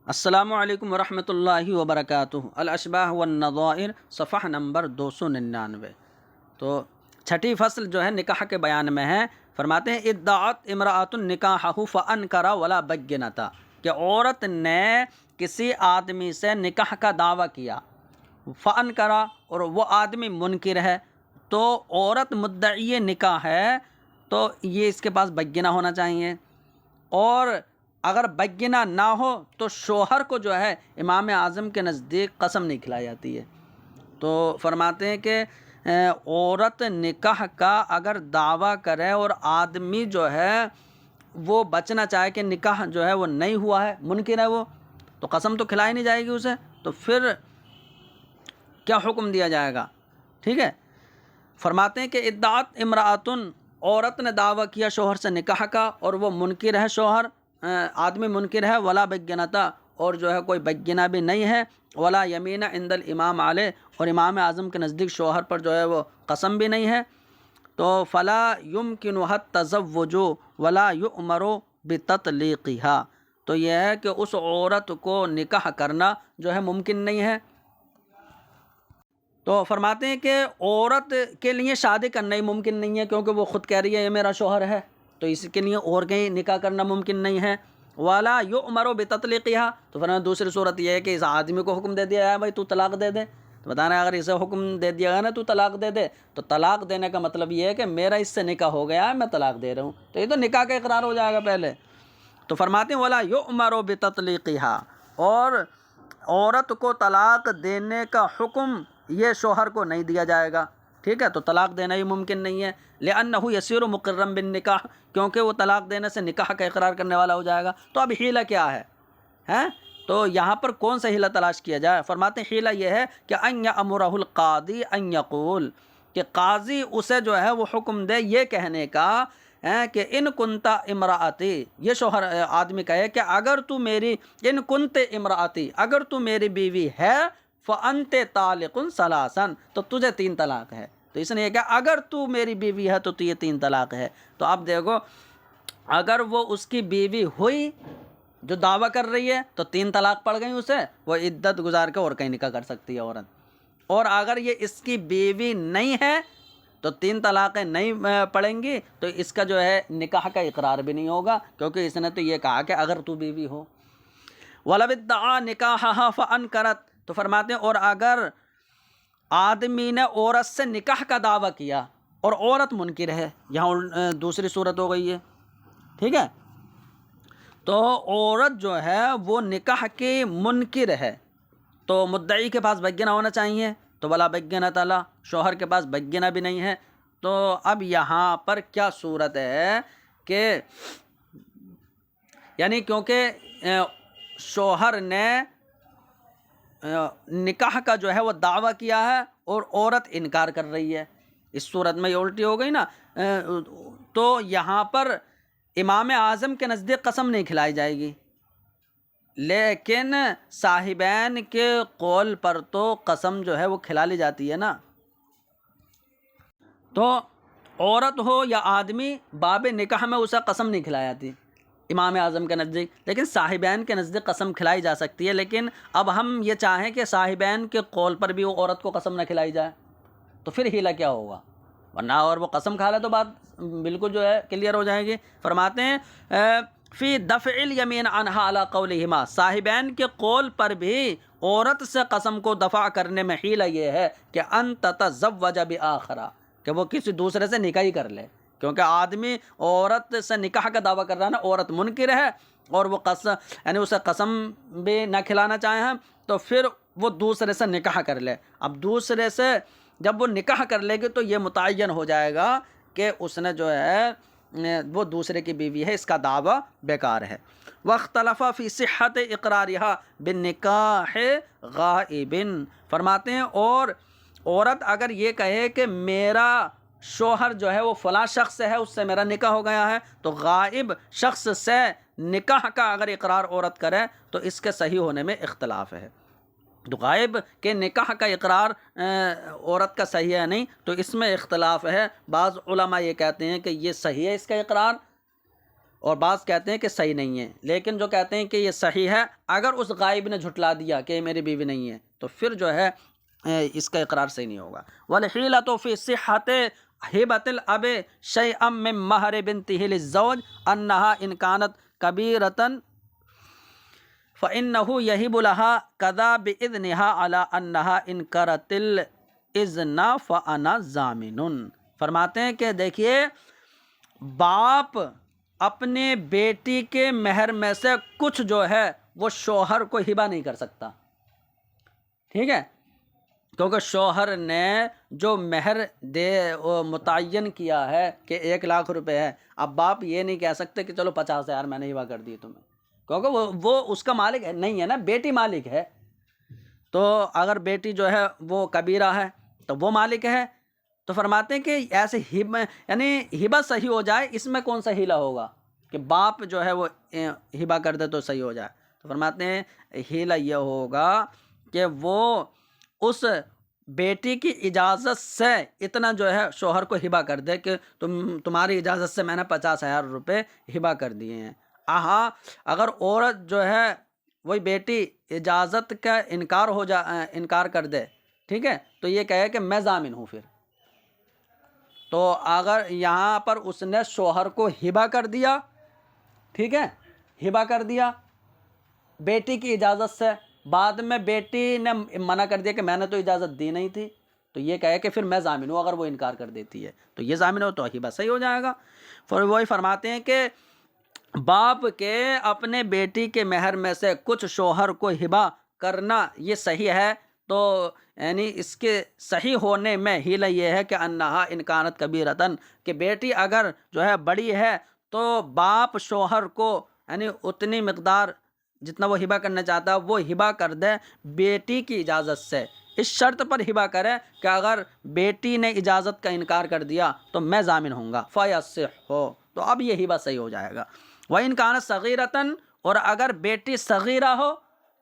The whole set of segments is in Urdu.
السلام علیکم ورحمۃ اللہ وبرکاتہ۔ الاشباہ والنظائر صفحہ نمبر 299۔ تو چھٹی فصل جو ہے نکاح کے بیان میں ہے، فرماتے ہیں ادعت امرأۃ نکاحہ فانکر ولا بینۃ، کہ عورت نے کسی آدمی سے نکاح کا دعویٰ کیا، فانکر اور وہ آدمی منکر ہے، تو عورت مدعی نکاح ہے تو یہ اس کے پاس بینہ ہونا چاہیے، اور اگر بینہ نہ ہو تو شوہر کو جو ہے امام اعظم کے نزدیک قسم نہیں کھلائی جاتی ہے۔ تو فرماتے ہیں کہ عورت نکاح کا اگر دعویٰ کرے اور آدمی جو ہے وہ بچنا چاہے کہ نکاح جو ہے وہ نہیں ہوا ہے، منکر ہے وہ، تو قسم تو کھلائی نہیں جائے گی اسے، تو پھر کیا حکم دیا جائے گا؟ ٹھیک ہے، فرماتے ہیں کہ ادعت امرأۃن، عورت نے دعویٰ کیا شوہر سے نکاح کا اور وہ منکر ہے، شوہر آدمی منکر ہے، ولا بینۃ، اور جو ہے کوئی بینہ بھی نہیں ہے، ولا یمین عند الامام علیہ، اور امام اعظم کے نزدیک شوہر پر جو ہے وہ قسم بھی نہیں ہے، تو فلا یمکنہ التزوج ولا یؤمر بتطلیقها، تو یہ ہے کہ اس عورت کو نکاح کرنا جو ہے ممکن نہیں ہے۔ تو فرماتے ہیں کہ عورت کے لیے شادی کرنا ہی ممکن نہیں ہے، کیونکہ وہ خود کہہ رہی ہے یہ میرا شوہر ہے، تو اس کے لیے اور کہیں نکاح کرنا ممکن نہیں ہے۔ والا یؤمر بتطلیقها، تو فرمایا دوسری صورت یہ ہے کہ اس آدمی کو حکم دے دیا ہے بھائی تو طلاق دے دے، تو بتانا اگر اسے حکم دے دیا گیا نا تو طلاق دے دے، تو طلاق دینے کا مطلب یہ ہے کہ میرا اس سے نکاح ہو گیا ہے، میں طلاق دے رہا ہوں، تو یہ تو نکاح کا اقرار ہو جائے گا پہلے۔ تو فرماتے ہیں ولا یؤمر بتطلیقها، اور عورت کو طلاق دینے کا حکم یہ شوہر کو نہیں دیا جائے گا، ٹھیک ہے، تو طلاق دینا ہی ممکن نہیں ہے، لأنہ یصیر مقرا بالنکاح، کیونکہ وہ طلاق دینے سے نکاح کا اقرار کرنے والا ہو جائے گا۔ تو اب حیلہ کیا ہے ہیں؟ تو یہاں پر کون سا حیلہ تلاش کیا جائے؟ فرماتے ہیں حیلہ یہ ہے کہ ان یامرہ القاضی ان یقول، کہ قاضی اسے جو ہے وہ حکم دے یہ کہنے کا کہ ان کنتا امراتی، یہ شوہر آدمی کہے کہ اگر تو میری، ان کنت امراتی، اگر تو میری بیوی ہے، فانت طالق ثلاثا، تو تجھے 3 طلاق ہے۔ تو اس نے یہ کہا اگر تو میری بیوی ہے تو یہ 3 طلاق ہے۔ تو اب دیکھو اگر وہ اس کی بیوی ہوئی جو دعویٰ کر رہی ہے تو 3 طلاق پڑ گئی اسے، وہ عدت گزار کے اور کہیں نکاح کر سکتی ہے عورت، اور اگر یہ اس کی بیوی نہیں ہے تو 3 طلاقیں نہیں پڑیں گی، تو اس کا جو ہے نکاح کا اقرار بھی نہیں ہوگا، کیونکہ اس نے تو یہ کہا کہ اگر تو بیوی ہو۔ وَلَوِ ادَّعَىٰ نِكَاحَهَا فَأَنكَرَتْ، تو فرماتے ہیں اور اگر آدمی نے عورت سے نکاح کا دعویٰ کیا اور عورت منکر ہے، یہاں دوسری صورت ہو گئی ہے، ٹھیک ہے، تو عورت جو ہے وہ نکاح کی منکر ہے، تو مدعی کے پاس بینہ ہونا چاہیے، تو ولا بینۃ لہ، شوہر کے پاس بینہ بھی نہیں ہے۔ تو اب یہاں پر کیا صورت ہے کہ یعنی کیونکہ شوہر نے نکاح کا جو ہے وہ دعویٰ کیا ہے اور عورت انکار کر رہی ہے، اس صورت میں یہ الٹی ہو گئی نا، تو یہاں پر امام اعظم کے نزدیک قسم نہیں کھلائی جائے گی، لیکن صاحبین کے قول پر تو قسم جو ہے وہ کھلا لی جاتی ہے نا۔ تو عورت ہو یا آدمی، باب نکاح میں اسے قسم نہیں کھلائی جاتی امام اعظم کے نزدیک، لیکن صاحبین کے نزدیک قسم کھلائی جا سکتی ہے، لیکن اب ہم یہ چاہیں کہ صاحبین کے قول پر بھی وہ عورت کو قسم نہ کھلائی جائے، تو پھر حیلہ کیا ہوگا؟ ورنہ اور وہ قسم کھا لے تو بات بالکل جو ہے کلیئر ہو جائے گی۔ فرماتے ہیں فی دفع الیمین عنہا علی قولہما، صاحبین کے قول پر بھی عورت سے قسم کو دفع کرنے میں حیلہ یہ ہے کہ ان تتزوج بآخرہ، کہ وہ کسی دوسرے سے نکاح ہی کر لے، کیونکہ آدمی عورت سے نکاح کا دعویٰ کر رہا ہے نا، عورت منکر ہے اور وہ قسم یعنی اسے قسم بھی نہ کھلانا چاہیں تو پھر وہ دوسرے سے نکاح کر لے۔ اب دوسرے سے جب وہ نکاح کر لے گی تو یہ متعین ہو جائے گا کہ اس نے جو ہے وہ دوسرے کی بیوی ہے، اس کا دعویٰ بیکار ہے۔ واختلف فی صحت اقرارها بالنکاح غائب، فرماتے ہیں اور عورت اگر یہ کہے کہ میرا شوہر جو ہے وہ فلاں شخص ہے، اس سے میرا نکاح ہو گیا ہے، تو غائب شخص سے نکاح کا اگر اقرار عورت کرے تو اس کے صحیح ہونے میں اختلاف ہے۔ تو غائب کے نکاح کا اقرار عورت کا صحیح ہے نہیں، تو اس میں اختلاف ہے۔ بعض علماء یہ کہتے ہیں کہ یہ صحیح ہے اس کا اقرار، اور بعض کہتے ہیں کہ صحیح نہیں ہے، لیکن جو کہتے ہیں کہ یہ صحیح ہے، اگر اس غائب نے جھٹلا دیا کہ یہ میری بیوی نہیں ہے تو پھر جو ہے اس کا اقرار صحیح نہیں ہوگا۔ وَالْحِيلَةُ فِي صِحَّةِ هِبَةِ الْأَبِ شَيْئًا مِّن مَهْرِ بِنْتِهِ لِلزَّوْجِ أَنَّهَا إِنْ كَانَتْ كَبِيرَةً فَإِنَّهُ يَهِبُ لَهَا كَذَا بِإِذْنِهَا عَلَىٰ أَنَّهَا إِنْ كَرَتِ الْإِذْنَ فَأَنَا ضَامِنٌ۔ فرماتے ہیں کہ دیکھیے، باپ اپنے بیٹی کے مہر میں سے کچھ جو ہے وہ شوہر کو ہبہ نہیں کر سکتا، ٹھیک ہے، کیونکہ شوہر نے جو مہر متعین کیا ہے کہ 1,00,000 روپے ہے، اب باپ یہ نہیں کہہ سکتے کہ چلو 50,000 میں نے ہبہ کر دی تمہیں، کیونکہ وہ اس کا مالک ہے نہیں ہے نا، بیٹی مالک ہے۔ تو اگر بیٹی جو ہے وہ کبیرہ ہے تو وہ مالک ہے، تو فرماتے ہیں کہ ایسے یعنی ہبہ صحیح ہو جائے، اس میں کون سا ہیلا ہوگا کہ باپ جو ہے وہ ہبہ کر دے تو صحیح ہو جائے؟ تو فرماتے ہیں ہیلا یہ ہوگا کہ وہ اس بیٹی کی اجازت سے اتنا جو ہے شوہر کو ہبہ کر دے کہ تمہاری اجازت سے میں نے 50,000 روپے ہبہ کر دیے ہیں۔ اگر عورت جو ہے وہی بیٹی اجازت کا انکار کر دے، ٹھیک ہے، تو یہ کہے کہ میں ضامن ہوں، پھر تو اگر یہاں پر اس نے شوہر کو ہبہ کر دیا، ٹھیک ہے، ہبہ کر دیا بیٹی کی اجازت سے، بعد میں بیٹی نے منع کر دیا کہ میں نے تو اجازت دی نہیں تھی، تو یہ کہے کہ پھر میں ضامن ہوں، اگر وہ انکار کر دیتی ہے تو یہ ضامن ہو تو ہبہ صحیح ہو جائے گا۔ پھر وہی فرماتے ہیں کہ باپ کے اپنے بیٹی کے مہر میں سے کچھ شوہر کو ہبہ کرنا یہ صحیح ہے، تو یعنی اس کے صحیح ہونے میں ہیلا یہ ہے کہ انہا انکانت کبیرتن، کہ بیٹی اگر جو ہے بڑی ہے تو باپ شوہر کو یعنی اتنی مقدار جتنا وہ ہبہ کرنا چاہتا ہے وہ ہبہ کر دے بیٹی کی اجازت سے، اس شرط پر ہبہ کرے کہ اگر بیٹی نے اجازت کا انکار کر دیا تو میں ضامن ہوں گا، فَيَصِحُّ، تو اب یہ ہبہ صحیح ہو جائے گا۔ وَإِنْ كَانَتْ صَغِيرَةً، اور اگر بیٹی صغیرہ ہو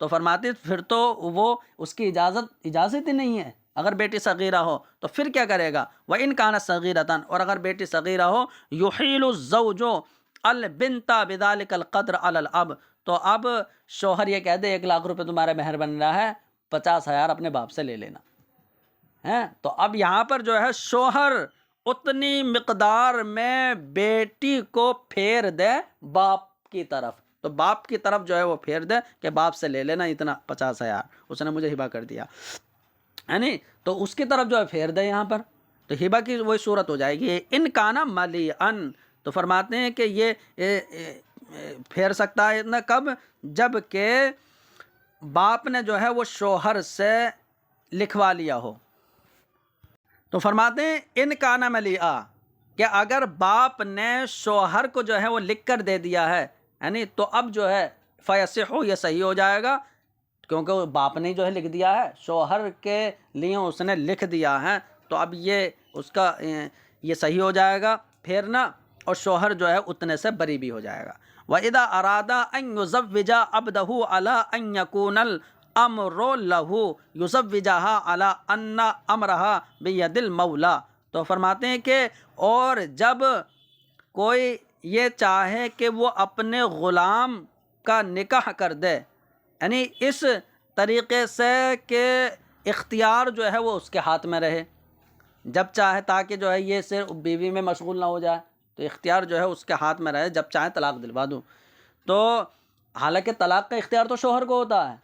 تو فرماتے پھر تو وہ اس کی اجازت ہی نہیں ہے، اگر بیٹی صغیرہ ہو تو پھر کیا کرے گا؟ وَإِنْ كَانَتْ صَغِيرَةً، اور اگر بیٹی صغیرہ ہو، يُحِيلُ الزَّوْجُ الْبِنْتَ بِذَلِكَ الْقَدْرِ عَلَى الْأَبِ، تو اب شوہر یہ کہہ دے 1,00,000 روپے تمہارا مہر بن رہا ہے، 50,000 اپنے باپ سے لے لینا ہے، تو اب یہاں پر جو ہے شوہر اتنی مقدار میں بیٹی کو پھیر دے باپ کی طرف، تو باپ کی طرف جو ہے وہ پھیر دے کہ باپ سے لے لینا اتنا 50,000 اس نے مجھے ہبہ کر دیا، یعنی تو اس کی طرف جو ہے پھیر دے یہاں پر، تو ہبہ کی وہی صورت ہو جائے گی۔ ان کانا ملیئن، تو فرماتے ہیں کہ یہ پھیر سکتا ہے اتنا کب؟ جب کہ باپ نے جو ہے وہ شوہر سے لکھوا لیا ہو، تو فرماتے ہیں ان کانا ملیئا، کہ اگر باپ نے شوہر کو جو ہے وہ لکھ کر دے دیا ہے، یعنی تو اب جو ہے فیصحو، یہ صحیح ہو جائے گا، کیونکہ باپ نے جو ہے لکھ دیا ہے، شوہر کے لیے اس نے لکھ دیا ہے، تو اب یہ اس کا یہ صحیح ہو جائے گا پھیرنا، اور شوہر جو ہے اتنے سے بری بھی ہو جائے گا۔ وَإِذَا أَرَادَ أَن يُزَوِّجَ عَبْدَهُ عَلَىٰ أَن يَكُونَ الْأَمْرُ لَهُ يُزَوِّجَهَا عَلَىٰ أَنَّ أَمْرَهَا بِيَدِ الْمَوْلَىٰ، تو فرماتے ہیں کہ اور جب کوئی یہ چاہے کہ وہ اپنے غلام کا نکاح کر دے، یعنی اس طریقے سے کہ اختیار جو ہے وہ اس کے ہاتھ میں رہے، جب چاہے، تاکہ جو ہے یہ صرف بیوی میں مشغول نہ ہو جائے، تو اختیار جو ہے اس کے ہاتھ میں رہے، جب چاہے طلاق دلوا دوں، تو حالانکہ طلاق کا اختیار تو شوہر کو ہوتا ہے،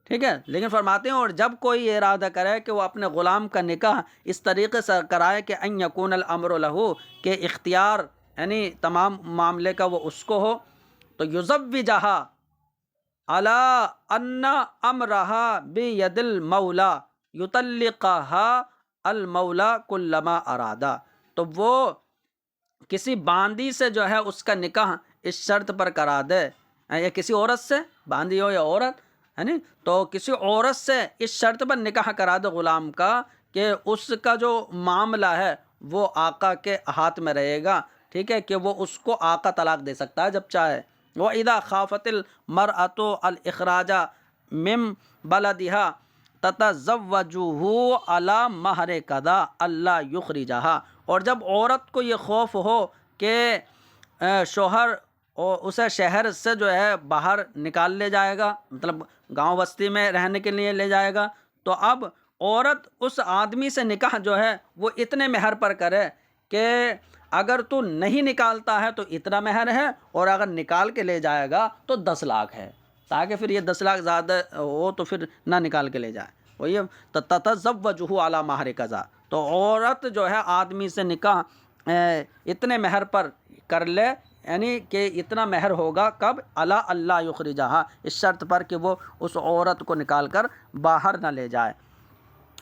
ٹھیک ہے، لیکن فرماتے ہیں اور جب کوئی یہ ارادہ کرے کہ وہ اپنے غلام کا نکاح اس طریقے سے کرائے کہ ان یکون الامر لہ، کہ اختیار یعنی تمام معاملے کا وہ اس کو ہو، تو یزوجہا علی ان امرہا بید المولا یطلقہا المولا کلما ارادا، تو وہ کسی باندی سے جو ہے اس کا نکاح اس شرط پر کرا دے، یا کسی عورت سے، باندی ہو یا عورت، ہے نا، تو کسی عورت سے اس شرط پر نکاح کرا دے غلام کا کہ اس کا جو معاملہ ہے وہ آقا کے ہاتھ میں رہے گا، ٹھیک ہے، کہ وہ اس کو آقا طلاق دے سکتا ہے جب چاہے۔ وَإِذَا خَافَتِ الْمَرْأَةُ الْإِخْرَاجَ مِن بَلَدِهَا تَتَزَوَّجُهُ عَلَىٰ مَهْرِ كَذَا أَلَّا يُخْرِجَهَا، اور جب عورت کو یہ خوف ہو کہ شوہر اور اسے شہر سے جو ہے باہر نکال لے جائے گا، مطلب گاؤں بستی میں رہنے کے لیے لے جائے گا، تو اب عورت اس آدمی سے نکاح جو ہے وہ اتنے مہر پر کرے کہ اگر تو نہیں نکالتا ہے تو اتنا مہر ہے، اور اگر نکال کے لے جائے گا تو 10 لاکھ ہے، تاکہ پھر یہ 10 لاکھ زیادہ ہو تو پھر نہ نکال کے لے جائے۔ وہی تتزوجہ علی مہر کذا، تو عورت جو ہے آدمی سے نکاح اتنے مہر پر کر لے، یعنی کہ اتنا مہر ہوگا کب، الا اللہ یخرجہا، اس شرط پر کہ وہ اس عورت کو نکال کر باہر نہ لے جائے۔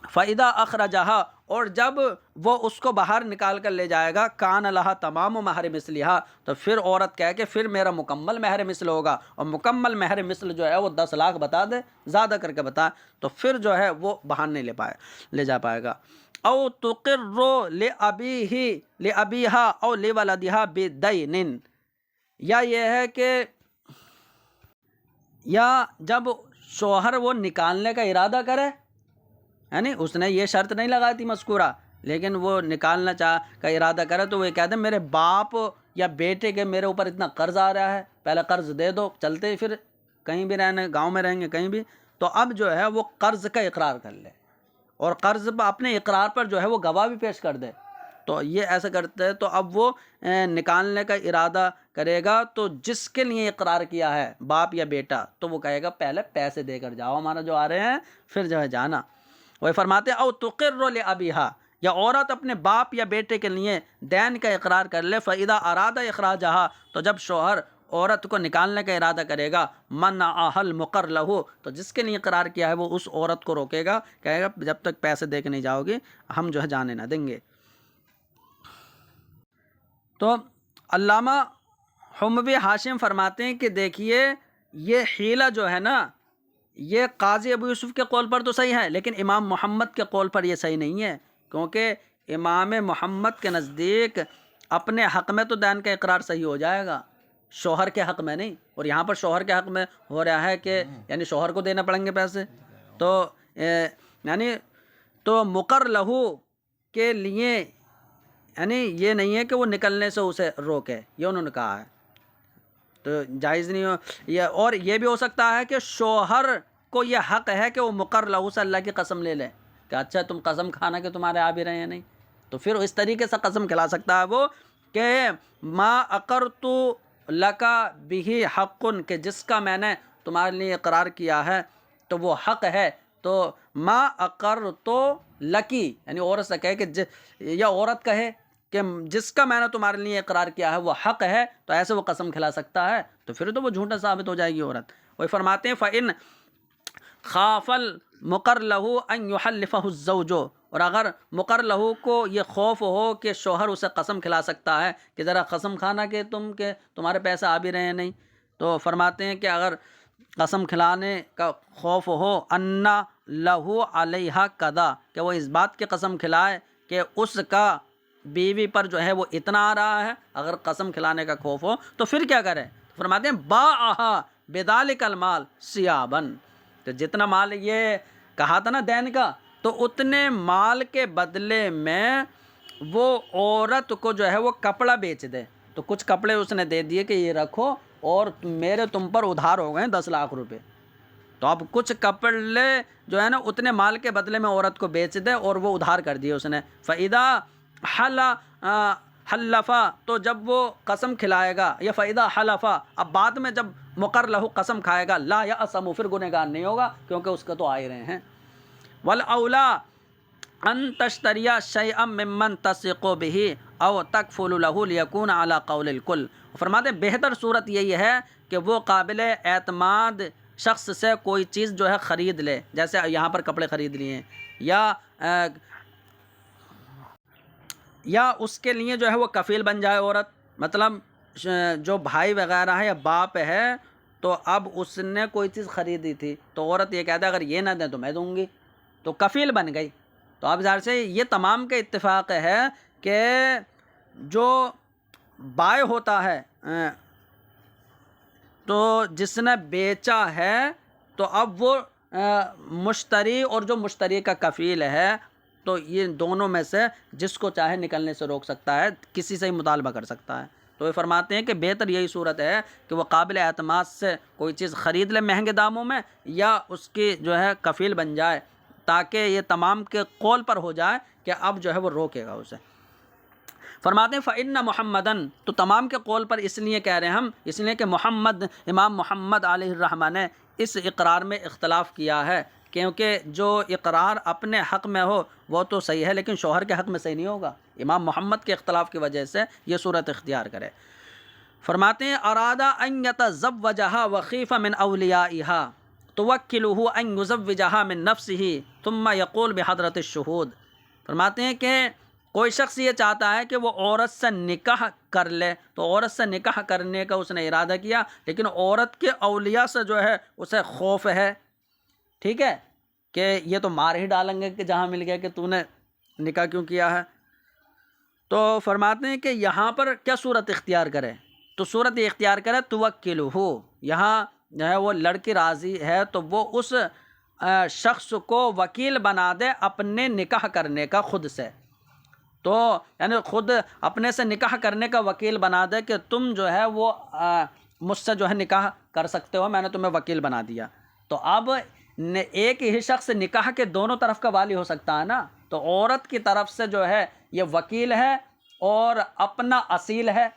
فَإِذَا أَخْرَجَهَا، اور جب وہ اس کو باہر نکال کر لے جائے گا، كَانَ لَهَا تَمَامُ مَهْرِ مِثْلِهَا، تو پھر عورت کہے کہ پھر میرا مکمل مہر مثل ہوگا، اور مکمل مہر مثل جو ہے وہ 10 لاکھ بتا دے، زیادہ کر کے بتا، تو پھر جو ہے وہ باہر نہیں لے جا پائے گا۔ او تقر لأبیہا او لولدہا بدین، یا یہ ہے کہ یا جب شوہر وہ نکالنے کا ارادہ کرے، یعنی اس نے یہ شرط نہیں لگائی تھی مذکورہ، لیکن وہ نکالنا کا ارادہ کرے، تو وہ یہ کہتے ہیں میرے باپ یا بیٹے کے میرے اوپر اتنا قرض آ رہا ہے، پہلے قرض دے دو، چلتے پھر کہیں بھی رہنے، گاؤں میں رہیں گے کہیں بھی، تو اب جو ہے وہ قرض کا اقرار کر لے، اور قرض اپنے اقرار پر جو ہے وہ گواہ بھی پیش کر دے۔ تو یہ ایسا کرتے ہیں، تو اب وہ نکالنے کا ارادہ کرے گا، تو جس کے لیے اقرار کیا ہے باپ یا بیٹا، تو وہ کہے گا پہلے پیسے دے کر جاؤ ہمارا جو آ رہے ہیں، پھر جو ہے جانا۔ وہ فرماتے ہیں او تقر لابیہا، یا عورت اپنے باپ یا بیٹے کے لیے دین کا اقرار کر لے، فاذا اراد اخراجہا، تو جب شوہر عورت کو نکالنے کا ارادہ کرے گا، منعہ المقر لہ، تو جس کے لیے اقرار کیا ہے وہ اس عورت کو روکے گا، کہے گا جب تک پیسے دے کے نہیں جاؤ گی ہم جو ہے جانے نہ دیں گے۔ تو علامہ حموی ہاشم فرماتے ہیں کہ دیکھیے یہ حیلہ جو ہے نا، یہ قاضی ابو یوسف کے قول پر تو صحیح ہے، لیکن امام محمد کے قول پر یہ صحیح نہیں ہے، کیونکہ امام محمد کے نزدیک اپنے حق میں تو دین کا اقرار صحیح ہو جائے گا، شوہر کے حق میں نہیں، اور یہاں پر شوہر کے حق میں ہو رہا ہے کہ یعنی شوہر کو دینا پڑیں گے پیسے، تو یعنی تو مقر لہو کے لیے یعنی یہ نہیں ہے کہ وہ نکلنے سے اسے روکے، یہ انہوں نے کہا ہے، تو جائز نہیں ہو یہ، اور یہ بھی ہو سکتا ہے کہ شوہر کو یہ حق ہے کہ وہ مقر لہو سے اللہ کی قسم لے لے کہ اچھا تم قسم کھانا کہ تمہارے آ بھی رہے ہیں نہیں، تو پھر اس طریقے سے قسم کھلا سکتا ہے وہ کہ ما اقرت لک بہ حق، کہ جس کا میں نے تمہارے لیے اقرار کیا ہے تو وہ حق ہے، تو ما اقرت لکی، یعنی عورت سے کہے کہ یا عورت کہے کہ جس کا میں نے تمہارے لیے اقرار کیا ہے وہ حق ہے، تو ایسے وہ قسم کھلا سکتا ہے، تو پھر تو وہ جھوٹا ثابت ہو جائے گی عورت۔ وہی فرماتے ہیں فَإِنْ خَافَ الْمُقَرَّ لَهُ أَنْ يُحَلِّفَهُ الزَّوْجُ، اور اگر مقر لہو کو یہ خوف ہو کہ شوہر اسے قسم کھلا سکتا ہے کہ ذرا قسم کھانا کہ تمہارے پیسے آ بھی رہے ہیں نہیں، تو فرماتے ہیں کہ اگر قسم کھلانے کا خوف ہو اَنَّ لَهُ عَلَيْهَا قَضَى، کہ وہ اس بات کی قسم کھلائے کہ اس کا بیوی پر جو ہے وہ اتنا آ رہا ہے، اگر قسم کھلانے کا خوف ہو تو پھر کیا کرے، فرماتے ہیں باعها بذلك المال ثيابا، تو جتنا مال یہ کہا تھا نا دین کا، تو اتنے مال کے بدلے میں وہ عورت کو جو ہے وہ کپڑا بیچ دے، تو کچھ کپڑے اس نے دے دیے کہ یہ رکھو اور میرے تم پر ادھار ہو گئے 10 لاکھ روپے، تو اب کچھ کپڑے جو ہے نا اتنے مال کے بدلے میں عورت کو بیچ دے اور وہ ادھار کر دیے اس نے۔ فَإِذَا حَلَّفَ، تو جب وہ قسم کھلائے گا، یا فَإِذَا حَلَفَ، اب بعد میں جب مقر لہو قسم کھائے گا، لا یأثم، پھر گنہگار نہیں ہوگا کیونکہ اس کا تو آ ہی رہے ہیں۔ وَالْأَوْلَىٰ أَن تَشْتَرِيَ شَيْئًا مِّمَّن تَثِقُ بِهِ أَوْ تَكْفُلُ لَهُ لِيَكُونَ عَلَىٰ قَوْلِ الْكُلِّ، فرماتے ہیں بہتر صورت یہی ہے کہ وہ قابل اعتماد شخص سے کوئی چیز جو ہے خرید لے، جیسے یہاں پر کپڑے خرید لیے، یا اس کے لیے جو ہے وہ کفیل بن جائے عورت، مطلب جو بھائی وغیرہ ہے یا باپ ہے، تو اب اس نے کوئی چیز خریدی تھی تو عورت یہ کہتا ہے اگر یہ نہ دیں تو میں دوں گی، تو کفیل بن گئی، تو اب ظاہر سے یہ تمام کا اتفاق ہے کہ جو بائع ہوتا ہے تو جس نے بیچا ہے، تو اب وہ مشتری اور جو مشتری کا کفیل ہے، تو یہ دونوں میں سے جس کو چاہے نکلنے سے روک سکتا ہے، کسی سے ہی مطالبہ کر سکتا ہے۔ تو وہ فرماتے ہیں کہ بہتر یہی صورت ہے کہ وہ قابل اعتماد سے کوئی چیز خرید لے مہنگے داموں میں، یا اس کی جو ہے کفیل بن جائے، تاکہ یہ تمام کے قول پر ہو جائے کہ اب جو ہے وہ روکے گا اسے۔ فرماتے ہیں فَإِنَّ مُحَمَّدًا، تو تمام کے قول پر اس لیے کہہ رہے ہیں ہم، اس لیے کہ امام محمد علیہ الرحمہ نے اس اقرار میں اختلاف کیا ہے، کیونکہ جو اقرار اپنے حق میں ہو وہ تو صحیح ہے، لیکن شوہر کے حق میں صحیح نہیں ہوگا۔ امام محمد کے اختلاف کی وجہ سے یہ صورت اختیار کرے۔ فرماتے ہیں ارادہ ان یتزوجھا وخیف من اولیائہا توکلہ ان یزوجھا من نفسہ ثم یقول بحضرت الشہود۔ فرماتے ہیں کہ کوئی شخص یہ چاہتا ہے کہ وہ عورت سے نکاح کر لے، تو عورت سے نکاح کرنے کا اس نے ارادہ کیا، لیکن عورت کے اولیاء سے جو ہے اسے خوف ہے، ٹھیک ہے، کہ یہ تو مار ہی ڈالیں گے کہ جہاں مل گیا کہ تو نے نکاح کیوں کیا ہے۔ تو فرماتے ہیں کہ یہاں پر کیا صورت اختیار کرے؟ تو صورت یہ اختیار کرے توکلہ، یہاں جو ہے وہ لڑکی راضی ہے تو وہ اس شخص کو وکیل بنا دے اپنے نکاح کرنے کا خود سے، تو یعنی خود اپنے سے نکاح کرنے کا وکیل بنا دے کہ تم جو ہے وہ مجھ سے جو ہے نکاح کر سکتے ہو، میں نے تمہیں وکیل بنا دیا۔ تو اب ایک ہی شخص نکاح کے دونوں طرف کا والی ہو سکتا ہے نا، تو عورت کی طرف سے جو ہے یہ وکیل ہے اور اپنا اصیل ہے،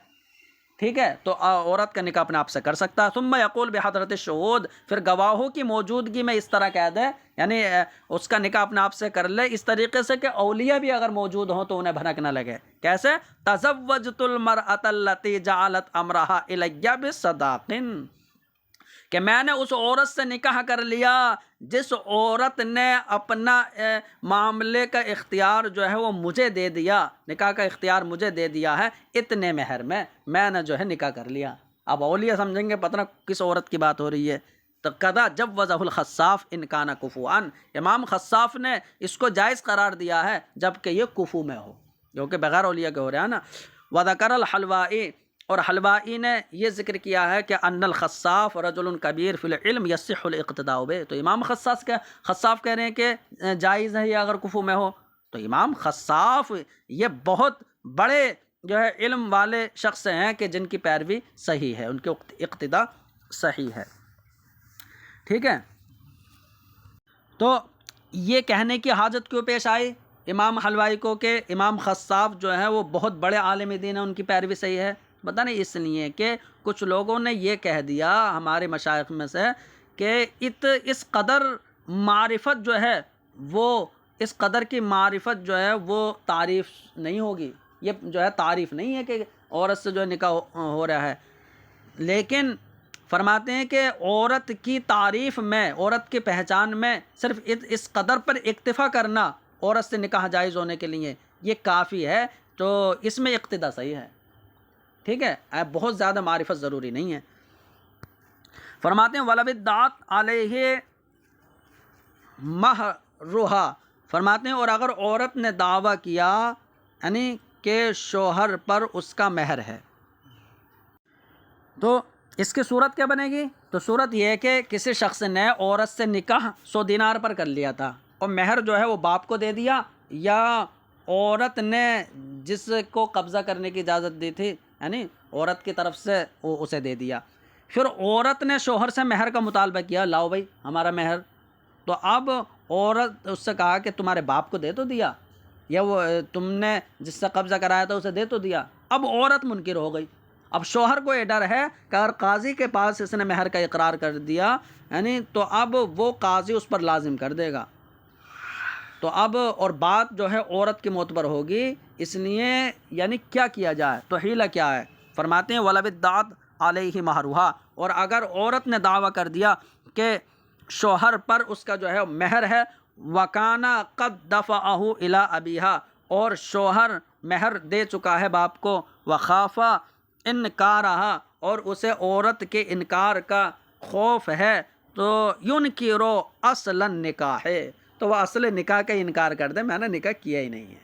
ٹھیک ہے، تو عورت کا نکاح اپنے آپ سے کر سکتا ہے۔ ثم یقول بحضرت الشہود، پھر گواہوں کی موجودگی میں اس طرح کہہ دے، یعنی اس کا نکاح اپنے آپ سے کر لے اس طریقے سے کہ اولیاء بھی اگر موجود ہوں تو انہیں بھنک نہ لگے۔ کیسے؟ تزوجت المرأة التي جعلت امرها الی بصداق، کہ میں نے اس عورت سے نکاح کر لیا جس عورت نے اپنا معاملے کا اختیار جو ہے وہ مجھے دے دیا، نکاح کا اختیار مجھے دے دیا ہے اتنے مہر میں نے جو ہے نکاح کر لیا۔ اب اولیاء سمجھیں گے پتہ نہ کس عورت کی بات ہو رہی ہے۔ تو قضا جوزہ الخصاف ان کان کفوا، امام خصاف نے اس کو جائز قرار دیا ہے جبکہ یہ کفو میں ہو، کیونکہ بغیر اولیاء کے ہو رہا ہے نا۔ وذکر الحلوائی، اور حلوائی نے یہ ذکر کیا ہے کہ ان الخصاف رجل کبیر فی العلم یصح الاقتداء بہ، تو امام خصاف کہہ رہے ہیں کہ جائز ہے یہ اگر کفو میں ہو، تو امام خصاف یہ بہت بڑے جو ہے علم والے شخص ہیں کہ جن کی پیروی صحیح ہے، ان کے اقتداء صحیح ہے، ٹھیک ہے۔ تو یہ کہنے کی حاجت کیوں پیش آئی امام حلوائی کو کہ امام خصاف جو ہے وہ بہت بڑے عالم دین ہیں، ان کی پیروی صحیح ہے؟ پتہ نہیں، اس لیے کہ کچھ لوگوں نے یہ کہہ دیا ہمارے مشائخ میں سے کہ اس قدر معرفت جو ہے وہ، اس قدر کی معرفت جو ہے وہ تعریف نہیں ہوگی، یہ جو ہے تعریف نہیں ہے کہ عورت سے جو ہے نکاح ہو رہا ہے، لیکن فرماتے ہیں کہ عورت کی تعریف میں، عورت کی پہچان میں صرف اس قدر پر اکتفا کرنا عورت سے نکاح جائز ہونے کے لیے یہ کافی ہے، تو اس میں اقتداء صحیح ہے، ٹھیک ہے، بہت زیادہ معرفت ضروری نہیں ہے۔ فرماتے ہیں وَلَوِ ادَّعَتْ عَلَيْهِ مَهْرُهَا، فرماتے ہیں اور اگر عورت نے دعویٰ کیا یعنی کہ شوہر پر اس کا مہر ہے، تو اس کی صورت کیا بنے گی؟ تو صورت یہ ہے کہ کسی شخص نے عورت سے نکاح 100 دینار پر کر لیا تھا اور مہر جو ہے وہ باپ کو دے دیا، یا عورت نے جس کو قبضہ کرنے کی اجازت دی تھی یعنی عورت کی طرف سے وہ اسے دے دیا، پھر عورت نے شوہر سے مہر کا مطالبہ کیا، لاؤ بھائی ہمارا مہر، تو اب عورت اس سے کہا کہ تمہارے باپ کو دے تو دیا، یا وہ تم نے جس سے قبضہ کرایا تھا اسے دے تو دیا، اب عورت منکر ہو گئی۔ اب شوہر کو یہ ڈر ہے کہ اگر قاضی کے پاس اس نے مہر کا اقرار کر دیا یعنی تو اب وہ قاضی اس پر لازم کر دے گا، تو اب اور بات جو ہے عورت کی معتبر ہوگی، اس لیے یعنی کیا کیا جائے، تو حیلہ کیا ہے؟ فرماتے ہیں وَلَوِ ادَّعَتْ عَلَيْهِ مَهْرُهَا، اور اگر عورت نے دعویٰ کر دیا کہ شوہر پر اس کا جو ہے مہر ہے، وَكَانَ قَدْ دَفَعَهُ إِلَىٰ أَبِيهَا، اور شوہر مہر دے چکا ہے باپ کو، وَخَافَ انکارها، اور اسے عورت کے انکار کا خوف ہے، تو يُنْكِرُ أَصْلَ النِّكَاحِ، تو وہ اصل نکاح کا انکار کر دے، میں نے نکاح کیا ہی نہیں ہے۔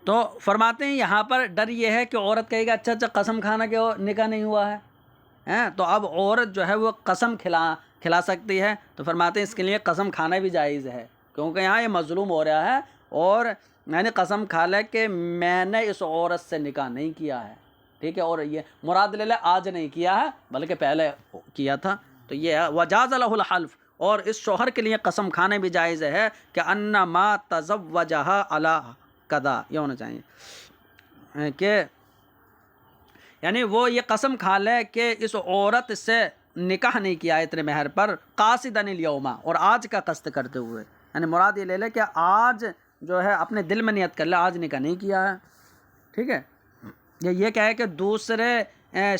تو فرماتے ہیں یہاں پر ڈر یہ ہے کہ عورت کہے گا اچھا قسم کھانا کہ نکاح نہیں ہوا ہے، تو اب عورت جو ہے وہ قسم کھلا سکتی ہے، تو فرماتے ہیں اس کے لیے قسم کھانا بھی جائز ہے، کیونکہ یہاں یہ مظلوم ہو رہا ہے اور میں نے قسم کھا لے کہ میں نے اس عورت سے نکاح نہیں کیا ہے، ٹھیک ہے، اور یہ مراد لے لے آج نہیں کیا ہے بلکہ پہلے کیا تھا، تو یہ ہے وجاز لہ الحلف، اور اس شوہر کے لیے قسم کھانے بھی جائز ہے کہ ان ما تزوجہا علی قضا، یہ ہونا چاہیے کہ یعنی وہ یہ قسم کھا لے کہ اس عورت سے نکاح نہیں کیا ہے اتنے مہر پر، قاصدن الیوم، اور آج کا قصد کرتے ہوئے، یعنی مراد یہ لے لے کہ آج جو ہے اپنے دل میں نیت کر لے آج نکاح نہیں کیا ہے، ٹھیک ہے، یہ کہے کہ دوسرے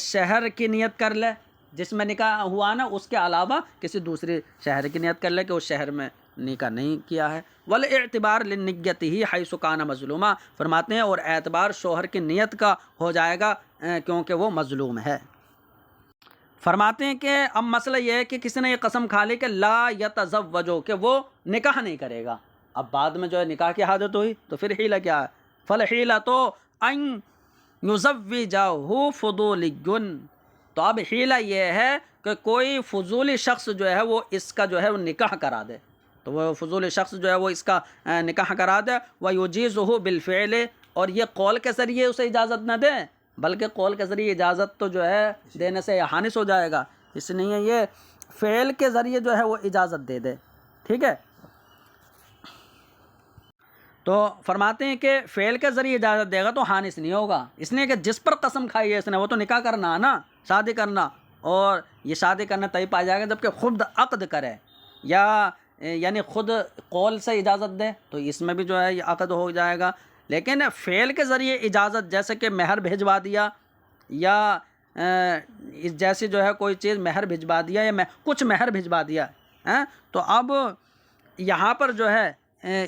شہر کی نیت کر لے جس میں نکاح ہوا نا، اس کے علاوہ کسی دوسرے شہر کی نیت کر لے کہ اس شہر میں نکاح نہیں کیا ہے۔ والاعتبار لنیتہ حیث کان مظلوما، فرماتے ہیں اور اعتبار شوہر کی نیت کا ہو جائے گا کیونکہ وہ مظلوم ہے۔ فرماتے ہیں کہ اب مسئلہ یہ ہے کہ کسی نے یہ قسم کھا لی کہ لا یتزوجو، کہ وہ نکاح نہیں کرے گا، اب بعد میں جو ہے نکاح کی حاجت ہوئی تو پھر حیلہ کیا ہے؟ فالحیلۃ ان یزوجہ فضولی، تو اب حیلہ یہ ہے کہ کوئی فضولی شخص جو ہے وہ اس کا جو ہے وہ نکاح کرا دے، تو وہ فضولی شخص جو ہے وہ اس کا نکاح کرا دے، وَيُجِيزُهُ بِالْفِعْلِ، اور یہ قول کے ذریعے اسے اجازت نہ دے بلکہ قول کے ذریعے اجازت تو جو ہے دینے سے حانث ہو جائے گا، اس لیے یہ فعل کے ذریعے جو ہے وہ اجازت دے دے، ٹھیک ہے۔ تو فرماتے ہیں کہ فعل کے ذریعے اجازت دے گا تو حانث نہیں ہوگا، اس لیے کہ جس پر قسم کھائی ہے اس نے وہ تو نکاح کرنا نا، شادی کرنا، اور یہ شادی کرنا تبھی پایا جائے گا جبکہ خود عقد کرے، یا یعنی خود قول سے اجازت دے تو اس میں بھی جو ہے یہ عقد ہو جائے گا، لیکن فعل کے ذریعے اجازت جیسے کہ مہر بھیجوا دیا، یا جیسی جو ہے کوئی چیز مہر بھیجوا دیا، یا کچھ مہر بھیجوا دیا، تو اب یہاں پر جو ہے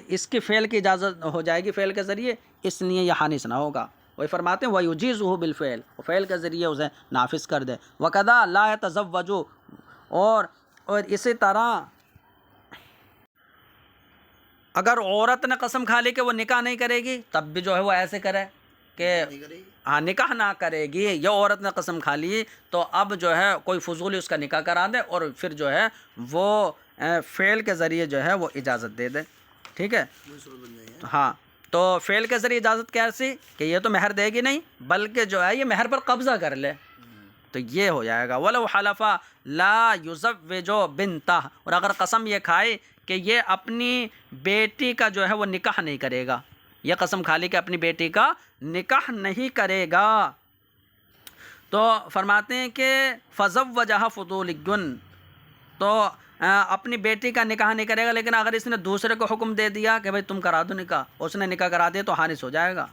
اس کی فعل کی اجازت ہو جائے گی فعل کے ذریعے، اس لیے یہ حانث نہ ہوگا۔ وہی فرماتے ہیں وَيُجِيزُهُ بِالْفِعْلِ، وہ فعل کے ذریعے اسے نافذ کر دے۔ وَكَذَا لَا يَتَزَوَّجُ، اور اسی طرح اگر عورت نے قسم کھا لی کہ وہ نکاح نہیں کرے گی تب بھی جو ہے وہ ایسے کرے کہ ہاں نکاح نہ کرے گی، یہ عورت نے قسم کھا لی تو اب جو ہے کوئی فضولی اس کا نکاح کرا دے اور پھر جو ہے وہ فعل کے ذریعے جو ہے وہ اجازت دے دے، ٹھیک ہے۔ ہاں تو فعل کے ذریعے اجازت کیسی کہ یہ تو مہر دے گی نہیں بلکہ جو ہے یہ مہر پر قبضہ کر لے، تو یہ ہو جائے گا۔ وَلَوْ حَلَفَ لَا يُزَوِّجُ بِنْتَهُ، اور اگر قسم یہ کھائے کہ یہ اپنی بیٹی کا جو ہے وہ نکاح نہیں کرے گا، یہ قسم کھا لی کہ اپنی بیٹی کا نکاح نہیں کرے گا، تو فرماتے ہیں کہ فَزَوَّجَهَا فُضُولِيٌّ، تو اپنی بیٹی کا نکاح نہیں کرے گا، لیکن اگر اس نے دوسرے کو حکم دے دیا کہ بھائی تم کرا دو نکاح، اس نے نکاح کرا دیا تو حانث ہو جائے گا،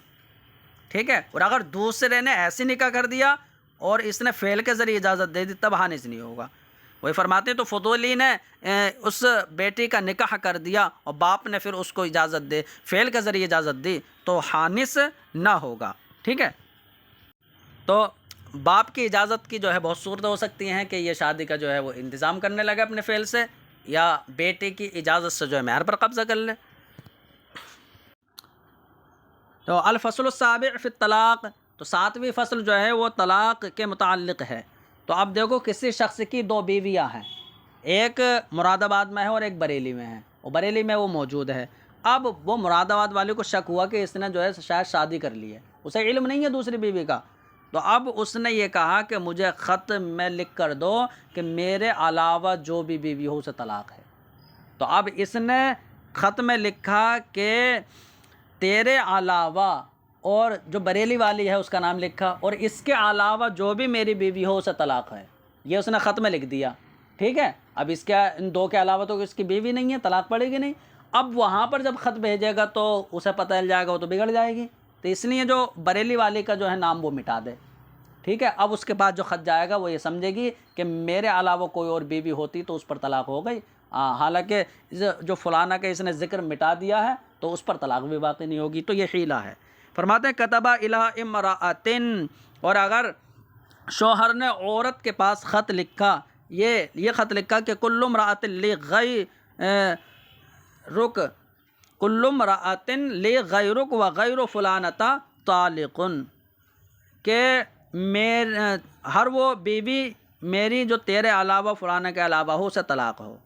ٹھیک ہے۔ اور اگر دوسرے نے ایسی نکاح کر دیا اور اس نے فعل کے ذریعے اجازت دے دی تب حانث نہیں ہوگا۔ وہی فرماتے ہیں تو فضولی نے اس بیٹی کا نکاح کر دیا اور باپ نے پھر اس کو اجازت دے فعل کے ذریعے اجازت دی تو حانث نہ ہوگا، ٹھیک ہے۔ تو باپ کی اجازت کی جو ہے بہت صورتیں ہو سکتی ہیں کہ یہ شادی کا جو ہے وہ انتظام کرنے لگے اپنے فعل سے، یا بیٹے کی اجازت سے جو ہے مہر پر قبضہ کر لے۔ تو الفصل السابع فی الطلاق، تو 7ویں فصل جو ہے وہ طلاق کے متعلق ہے۔ تو اب دیکھو کسی شخص کی 2 بیویاں ہیں، ایک مراد آباد میں ہے اور ایک بریلی میں ہے، اور بریلی میں وہ موجود ہے۔ اب وہ مراد آباد والے کو شک ہوا کہ اس نے جو ہے شاید شادی کر لی ہے، اسے علم نہیں ہے دوسری بیوی کا، تو اب اس نے یہ کہا کہ مجھے خط میں لکھ کر دو کہ میرے علاوہ جو بھی بیوی ہو اسے طلاق ہے۔ تو اب اس نے خط میں لکھا کہ تیرے علاوہ، اور جو بریلی والی ہے اس کا نام لکھا، اور اس کے علاوہ جو بھی میری بیوی ہو اسے طلاق ہے، یہ اس نے خط میں لکھ دیا، ٹھیک ہے۔ اب اس کے ان 2 کے علاوہ تو اس کی بیوی نہیں ہے، طلاق پڑے گی نہیں۔ اب وہاں پر جب خط بھیجے گا تو اسے پتہ چل جائے گا، وہ تو بگڑ جائے گی، تو اس لیے جو بریلی والی کا جو ہے نام وہ مٹا دے، ٹھیک ہے۔ اب اس کے بعد جو خط جائے گا وہ یہ سمجھے گی کہ میرے علاوہ کوئی اور بیوی ہوتی تو اس پر طلاق ہو گئی، حالانکہ جو فلانا کا اس نے ذکر مٹا دیا ہے تو اس پر طلاق بھی باقی نہیں ہوگی، تو یہ حیلہ ہے۔ فرماتے ہیں کتبہ الی امرأۃ، اور اگر شوہر نے عورت کے پاس خط لکھا، یہ خط لکھا کہ کل امرأۃ لغیرک وغیر فلانۃ طالق، کہ ہر وہ بیوی میری جو تیرے علاوہ فلانا کے علاوہ ہو اسے طلاق ہو،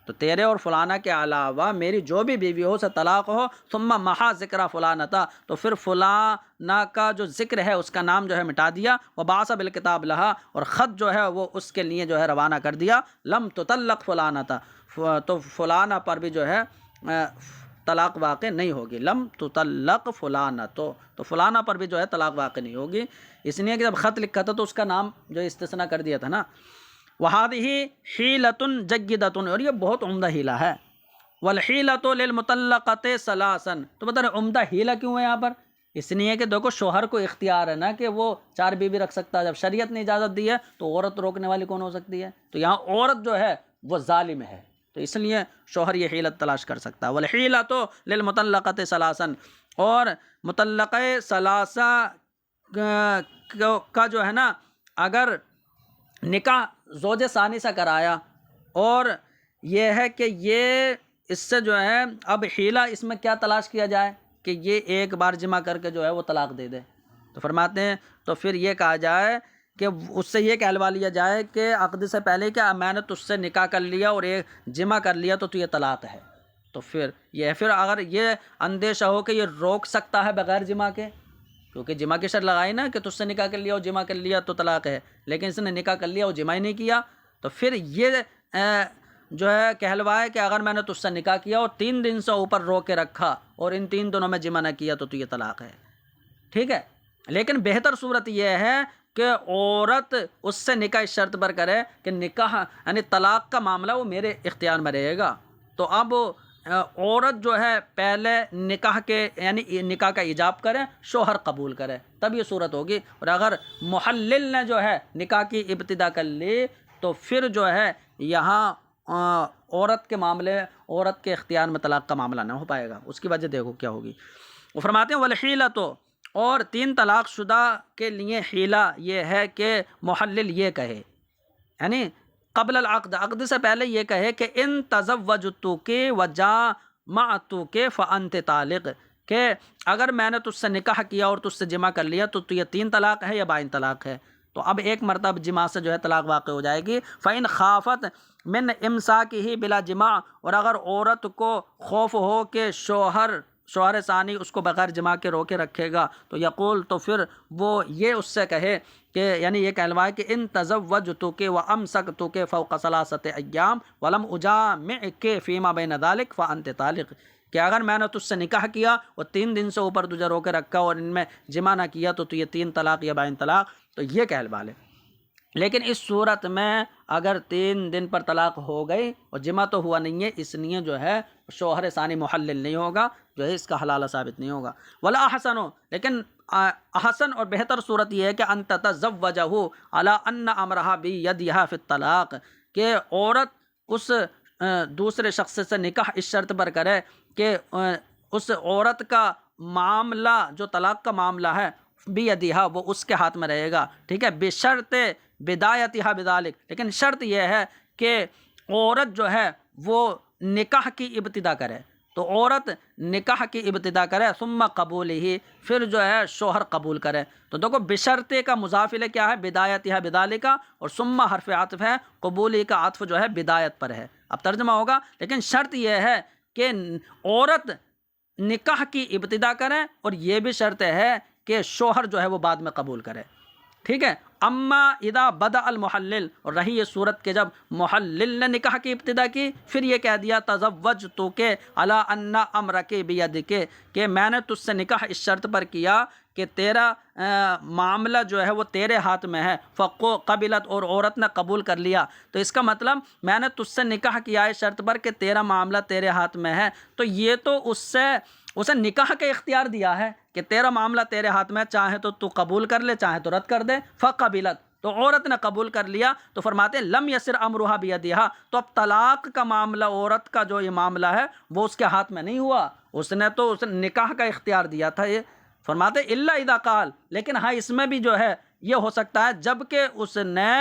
تو تیرے اور فلانا کے علاوہ میری جو بھی بیوی ہو اسے طلاق ہو، ثم محا ذکر فلانتا، تو پھر فلانا کا جو ذکر ہے اس کا نام جو ہے مٹا دیا، وبعث بالکتاب لہا، اور خط جو ہے وہ اس کے لیے جو ہے روانہ کر دیا، لم تطلق فلانتا، تو فلانا پر بھی جو ہے طلاق واقع نہیں ہوگی، لم تطلق فلانا، تو فلانا پر بھی جو ہے طلاق واقع نہیں ہوگی، اس لیے کہ جب خط لکھا تھا تو اس کا نام جو استثناء کر دیا تھا نا۔ وَهَذِهِ حِيلَةٌ جَيِّدَةٌ، اور یہ بہت عمدہ ہیلہ ہے، وَالْحِيلَةُ لِلْمُطَلَّقَةِ ثَلَاثًا، تو بتا رہے عمدہ ہیلہ کیوں ہے یہاں پر؟ اس لیے کہ دیکھو شوہر کو اختیار ہے نا کہ وہ 4 بیوی رکھ سکتا ہے، جب شریعت نے اجازت دی ہے تو عورت روکنے والی کون ہو سکتی ہے؟ تو یہاں عورت جو ہے وہ ظالم ہے، تو اس لیے شوہر یہ حیلت تلاش کر سکتا ہے۔ وَالْحِيلَةُ لِلْمُطَلَّقَةِ ثَلَاثًا، اور مطلقہ ثلاثہ کا جو ہے نا اگر نکاح زوج ثانی سے کرایا، اور یہ ہے کہ یہ اس سے جو ہے اب حیلہ اس میں کیا تلاش کیا جائے کہ یہ ایک بار جمع کر کے جو ہے وہ طلاق دے دے، تو فرماتے ہیں تو پھر یہ کہا جائے کہ اس سے یہ کہلوا لیا جائے کہ عقد سے پہلے کہ میں نے تجھ سے نکاح کر لیا اور ایک جمع کر لیا تو یہ طلاق ہے، تو پھر اگر یہ اندیشہ ہو کہ یہ روک سکتا ہے بغیر جمع کے، کیونکہ جمع کی شرط لگائی نا کہ تجھ سے نکاح کر لیا اور جمع کر لیا تو طلاق ہے، لیکن اس نے نکاح کر لیا اور جمع ہی نہیں کیا، تو پھر یہ جو ہے کہلوائے کہ اگر میں نے تجھ سے نکاح کیا اور 3 دن سے اوپر رو کے رکھا اور ان 3 دنوں میں جمع نہ کیا تو یہ طلاق ہے، ٹھیک ہے۔ لیکن بہتر صورت یہ ہے کہ عورت اس سے نکاح اس شرط پر کرے کہ نکاح یعنی طلاق کا معاملہ وہ میرے اختیار میں رہے گا، تو اب عورت جو ہے پہلے نکاح کے یعنی نکاح کا ایجاب کرے، شوہر قبول کرے، تب یہ صورت ہوگی، اور اگر محلل نے جو ہے نکاح کی ابتدا کر لی تو پھر جو ہے یہاں عورت کے معاملے عورت کے اختیار میں طلاق کا معاملہ نہ ہو پائے گا، اس کی وجہ دیکھو کیا ہوگی۔ وہ فرماتے ہیں وَالْحِيلَةُ، اور 3 طلاق شدہ کے لیے حیلہ یہ ہے کہ محلل یہ کہے، یعنی قبل العقد، عقد سے پہلے یہ کہے کہ ان تزوجتک وجامعتک فانت طالق، کہ اگر میں نے تجھ سے نکاح کیا اور تجھ سے جمع کر لیا تو یہ 3 طلاق ہے یا بائن طلاق ہے، تو اب ایک مرتبہ جمع سے جو ہے طلاق واقع ہو جائے گی۔ فَإِنْ خَافَتْ مِنْ إِمْسَاكِهِ بِلَا جِمَاع، اور اگر عورت کو خوف ہو کہ شوہر ثانی اس کو بغیر جمع کے روکے رکھے گا تو یقول، تو پھر وہ یہ اس سے کہے کہ یعنی یہ کہلوائے کہ ان تزوجتک وامسکتک فوق 3 ایام ولم اجامعک فیما بین ذلک فانت طالق، کہ اگر میں نے تجھ سے نکاح کیا اور 3 دن سے اوپر تجھے روکے رکھا اور ان میں جمع نہ کیا تو یہ 3 طلاق یا بائن طلاق، تو یہ کہلوا لے۔ لیکن اس صورت میں اگر 3 دن پر طلاق ہو گئی اور جمع تو ہوا نہیں ہے، اس لیے جو ہے شوہر ثانی محلل نہیں ہوگا، جو ہے اس کا حلالہ ثابت نہیں ہوگا۔ ولا احسن، لیکن احسن اور بہتر صورت یہ ہے کہ ان تتزوجہ علی ان امرها بیدہا فی الطلاق، کہ عورت اس دوسرے شخص سے نکاح اس شرط پر کرے کہ اس عورت کا معاملہ جو طلاق کا معاملہ ہے بیدہا وہ اس کے ہاتھ میں رہے گا، ٹھیک ہے، بشرط بدایتہا بذالک، لیکن شرط یہ ہے کہ عورت جو ہے وہ نکاح کی ابتدا کرے، تو عورت نکاح کی ابتدا کرے، ثم قبول ہی، پھر جو ہے شوہر قبول کرے، تو دیکھو بشرط کا مضاف کیا ہے بدایتہا بذالک، اور ثم حرف عطف ہے، قبولی کا عطف جو ہے بدایت پر ہے، اب ترجمہ ہوگا، لیکن شرط یہ ہے کہ عورت نکاح کی ابتدا کرے اور یہ بھی شرط ہے کہ شوہر جو ہے وہ بعد میں قبول کرے، ٹھیک ہے۔ اما اذا بدأ المحلل، اور رہی یہ صورت کہ جب محلل نے نکاح کی ابتدا کی، پھر یہ کہہ دیا تزوجتک علی ان امرک بیدک، کہ میں نے تجھ سے نکاح اس شرط پر کیا کہ تیرا معاملہ جو ہے وہ تیرے ہاتھ میں ہے، قبلت، اور عورت نے قبول کر لیا، تو اس کا مطلب میں نے تجھ سے نکاح کیا ہے شرط پر کہ تیرا معاملہ تیرے ہاتھ میں ہے، تو یہ تو اسے نکاح کا اختیار دیا ہے کہ تیرا معاملہ تیرے ہاتھ میں، چاہے تو قبول کر لے چاہے تو رد کر دے، فقبلت، تو عورت نے قبول کر لیا، تو فرماتے ہیں لم یسر امرها بیدہا، تو اب طلاق کا معاملہ عورت کا جو یہ معاملہ ہے وہ اس کے ہاتھ میں نہیں ہوا، اس نے نکاح کا اختیار دیا تھا، یہ فرماتے الا اذا قال، لیکن ہاں اس میں بھی جو ہے یہ ہو سکتا ہے جب کہ اس نے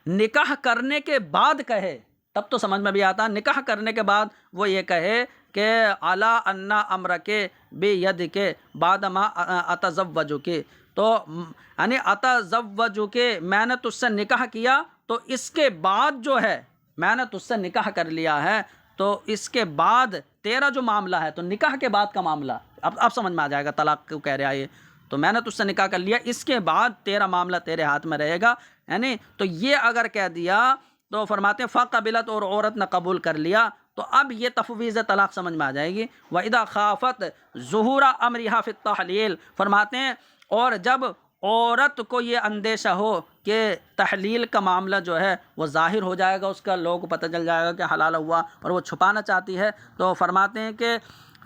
نکاح کرنے کے بعد کہے، تب تو سمجھ میں بھی آتا، نکاح کرنے کے بعد وہ یہ کہے کہ اعلیٰ انا امرک بیدک بعدما اتزوجک، تو یعنی اتزوجک، میں نے تجھ سے نکاح کیا تو اس کے بعد جو ہے میں نے تجھ سے نکاح کر لیا ہے، تو اس کے بعد تیرا جو معاملہ ہے، تو نکاح کے بعد کا معاملہ اب سمجھ میں آ جائے گا طلاق کو کہہ رہا ہے یہ، تو میں نے تجھ سے نکاح کر لیا، اس کے بعد تیرا معاملہ تیرے ہاتھ میں رہے گا، یعنی تو یہ اگر کہہ دیا تو فرماتے ہیں فقبلت، اور عورت نے قبول کر لیا، تو اب یہ تفویض طلاق سمجھ میں آ جائے گی۔ وَإِذَا خَافَتْ ظُهُورَ أَمْرِهَا فِي التَّحْلِيلِ، فرماتے ہیں اور جب عورت کو یہ اندیشہ ہو کہ تحلیل کا معاملہ جو ہے وہ ظاہر ہو جائے گا، اس کا لوگوں کو پتہ چل جائے گا کہ حلال ہوا، اور وہ چھپانا چاہتی ہے، تو فرماتے ہیں کہ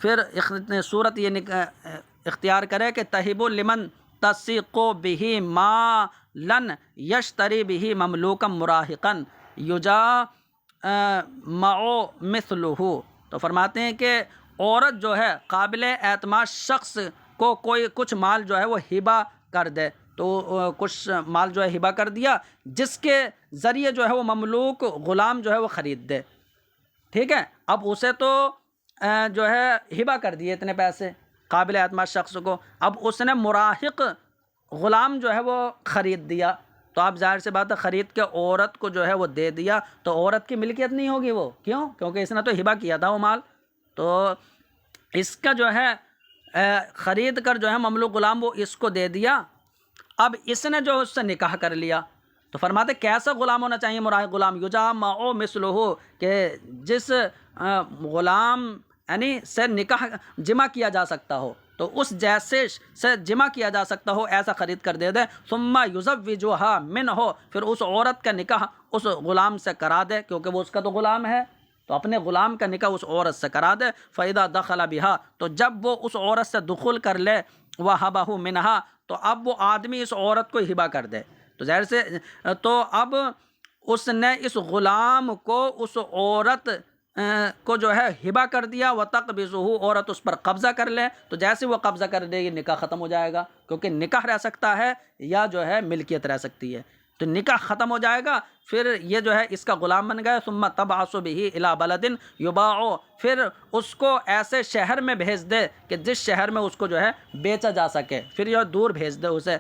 پھر صورت یہ اختیار کرے کہ تہب لمن تصیق بہ مالا یشتری بہ مملوکا مراہقا یجامع مثلہ، تو فرماتے ہیں کہ عورت جو ہے قابل اعتماد شخص کو کوئی کچھ مال جو ہے وہ ہبہ کر دے، تو کچھ مال جو ہے ہبہ کر دیا، جس کے ذریعے جو ہے وہ مملوک غلام جو ہے وہ خرید دے، ٹھیک ہے۔ اب اسے تو جو ہے ہبہ کر دیے اتنے پیسے قابل اعتماد شخص کو، اب اس نے مراہق غلام جو ہے وہ خرید دیا، تو آپ ظاہر سے بات ہے خرید کے عورت کو جو ہے وہ دے دیا، تو عورت کی ملکیت نہیں ہوگی وہ، کیوں؟ کیونکہ اس نے تو ہبہ کیا تھا وہ مال، تو اس کا جو ہے خرید کر جو ہے مملوک غلام وہ اس کو دے دیا، اب اس نے جو اس سے نکاح کر لیا، تو فرماتے کیسا غلام ہونا چاہیے مراہق غلام، یجامع مثلہ، کہ جس غلام یعنی سے نکاح جمع کیا جا سکتا ہو، تو اس جیسے سے جمع کیا جا سکتا ہو ایسا خرید کر دے دے، ثم یزوجھا منہ، پھر اس عورت کا نکاح اس غلام سے کرا دے، کیونکہ وہ اس کا تو غلام ہے، تو اپنے غلام کا نکاح اس عورت سے کرا دے، فَإِذَا دَخَلَ بِهَا، تو جب وہ اس عورت سے دخول کر لے، وَهَبَهُ مِنْهَا، تو اب وہ آدمی اس عورت کو ہبہ کر دے، تو ظاہر سے تو اب اس نے اس غلام کو اس عورت کو جو ہے ہبہ کر دیا، وَتَقْبِضُهُ، عورت اس پر قبضہ کر لے، تو جیسے وہ قبضہ کر دے گی نکاح ختم ہو جائے گا، کیونکہ نکاح رہ سکتا ہے یا جو ہے ملکیت رہ سکتی ہے، تو نکاح ختم ہو جائے گا، پھر یہ جو ہے اس کا غلام بن گیا، ثم تبعث به الى بلد یباع، پھر اس کو ایسے شہر میں بھیج دے کہ جس شہر میں اس کو جو ہے بیچا جا سکے، پھر یہ دور بھیج دے اسے،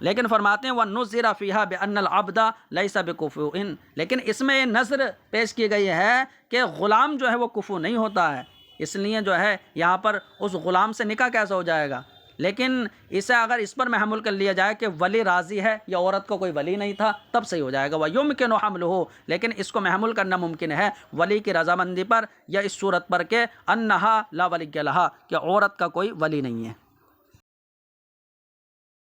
لیکن فرماتے ہیں وَنُّذِرَ فِيهَا بِأَنَّ الْعَبْدَ لَيْسَ بِكُفُوٍ، لیکن اس میں یہ نظر پیش کی گئی ہے کہ غلام جو ہے وہ کفو نہیں ہوتا ہے، اس لیے جو ہے یہاں پر اس غلام سے نکاح کیسا ہو جائے گا، لیکن اسے اگر اس پر محمول کر لیا جائے کہ ولی راضی ہے یا عورت کو کوئی ولی نہیں تھا، تب صحیح ہو جائے گا، وَيُمْكِنُ حَمْلُهُ، لیکن اس کو محمول کرنا ممکن ہے ولی کی رضامندی پر یا اس صورت پر کہ أَنَّهَا لَا وَلِيَّ لَهَا، کہ عورت کا کوئی ولی نہیں ہے۔